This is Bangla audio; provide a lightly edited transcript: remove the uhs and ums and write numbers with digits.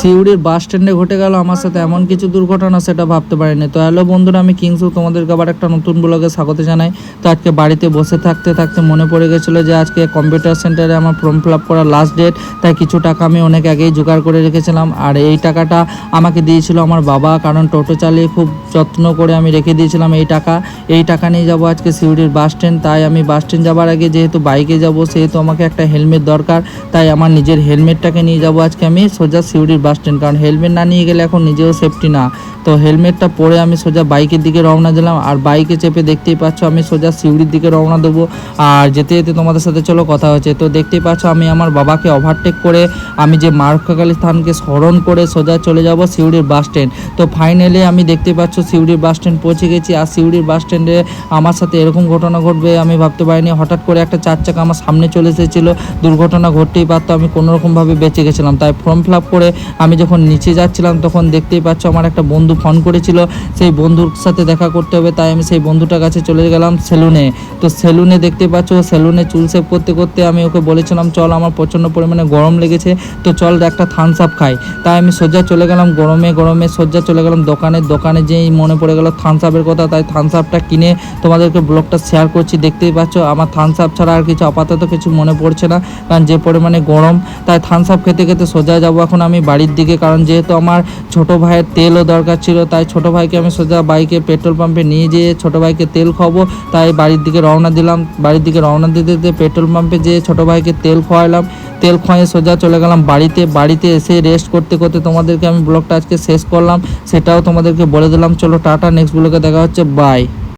সিউড়ির বাস স্ট্যান্ডে ঘটে গেল আমার সাথে এমন কিছু দুর্ঘটনা, সেটা ভাবতে পারিনি। তো হ্যালো বন্ধুরা, আমি কিংসু তোমাদেরকে আবার একটা নতুন ব্লগে স্বাগত জানাই। তো আজকে বাড়িতে বসে থাকতে থাকতে মনে পড়ে গেছিলো যে আজকে কম্পিউটার সেন্টারে আমার ফর্ম ফিল আপ করার লাস্ট ডেট। তাই কিছু টাকা আমি অনেক আগেই জোগাড় করে রেখেছিলাম, আর এই টাকাটা আমাকে দিয়েছিল আমার বাবা, কারণ টোটো চালিয়ে খুব যত্ন করে আমি রেখে দিয়েছিলাম এই টাকা নিয়ে যাবো আজকে সিউড়ির বাস স্ট্যান্ড। তাই আমি বাস স্ট্যান্ড যাবার আগে যেহেতু বাইকে যাব, সেহেতু আমাকে একটা হেলমেট দরকার। তাই আমার নিজের হেলমেটটাকে নিয়ে যাব আজকে আমি সোজা সিউড়ির বাস স্ট্যান্ড, কারণ হেলমেট না নিয়ে গেলে এখন নিজেও সেফটি না। তো হেলমেটটা পরে আমি সোজা বাইকের দিকে রওনা দিলাম, আর বাইকে চেপে দেখতেই পাচ্ছ আমি সোজা সিউড়ির দিকে রওনা দেবো। আর যেতে যেতে তোমাদের সাথে চলো কথা হচ্ছে। তো দেখতেই পাচ্ছ আমি আমার বাবাকে ওভারটেক করে আমি যে মার্কাকালী স্থানকে স্মরণ করে সোজা চলে যাব সিউড়ির বাস স্ট্যান্ড। তো ফাইনালি আমি দেখতে পাচ্ছ সিউড়ির বাস স্ট্যান্ড পৌঁছে গেছি। আর সিউড়ির বাস স্ট্যান্ডে আমার সাথে এরকম ঘটনা ঘটবে আমি ভাবতে পারিনি। হঠাৎ করে একটা 4 চাকা আমার সামনে চলে এসেছিলো, দুর্ঘটনা ঘটতেই পারতো, আমি কোনোরকমভাবে বেঁচে গেছিলাম। তাই ফর্ম ফিল আপ করে আমি যখন নিচে যাচ্ছিলাম তখন দেখতেই পাচ্ছ আমার একটা বন্ধু ফোন করেছিল, সেই বন্ধুর সাথে দেখা করতে হবে। তাই আমি সেই বন্ধুটার কাছে চলে গেলাম সেলুনে। তো সেলুনে দেখতে পাচ্ছ সেলুনে চুল সেভ করতে করতে আমি ওকে বলেছিলাম চল, আমার প্রচণ্ড পরিমাণে গরম লেগেছে, তো চল একটা থামস আপ খাই। তাই আমি সোজা চলে গেলাম গরমে সোজা চলে গেলাম দোকানে যেই মনে পড়ে গেল থামস আপের কথা। তাই থামস আপটা কিনে তোমাদেরকে ব্লগটা শেয়ার করছি। দেখতেই পাচ্ছ আমার থামস আপ ছাড়া আর কিছু আপাতত কিছু মনে পড়ছে না, কারণ যে পরিমাণে গরম। তাই থামস আপ খেতে খেতে সোজা যাবো এখন আমি বাড়ির দিকে, কারণ যেহেতু আমার ছোট ভাইয়ের তেলও দরকার ছিল। তাই ছোট ভাইকে আমি সোজা বাইকে পেট্রোল পাম্পে নিয়ে যেয়ে ছোট ভাইকে তেল খাওয়াবো। তাই বাড়ির দিকে রওনা দিলাম। বাড়ির দিকে রওনা দিতে দিতে পেট্রোল পাম্পে যেয়ে ছোট ভাইকে তেল খাওয়ালাম। তেল খাইয়ে সোজা চলে গেলাম বাড়িতে এসে রেস্ট করতে করতে তোমাদেরকে আমি ব্লগটা আজকে শেষ করলাম, সেটাও তোমাদেরকে বলে দিলাম। চলো টাটা, নেক্সট ব্লগে দেখা হচ্ছে, বাই।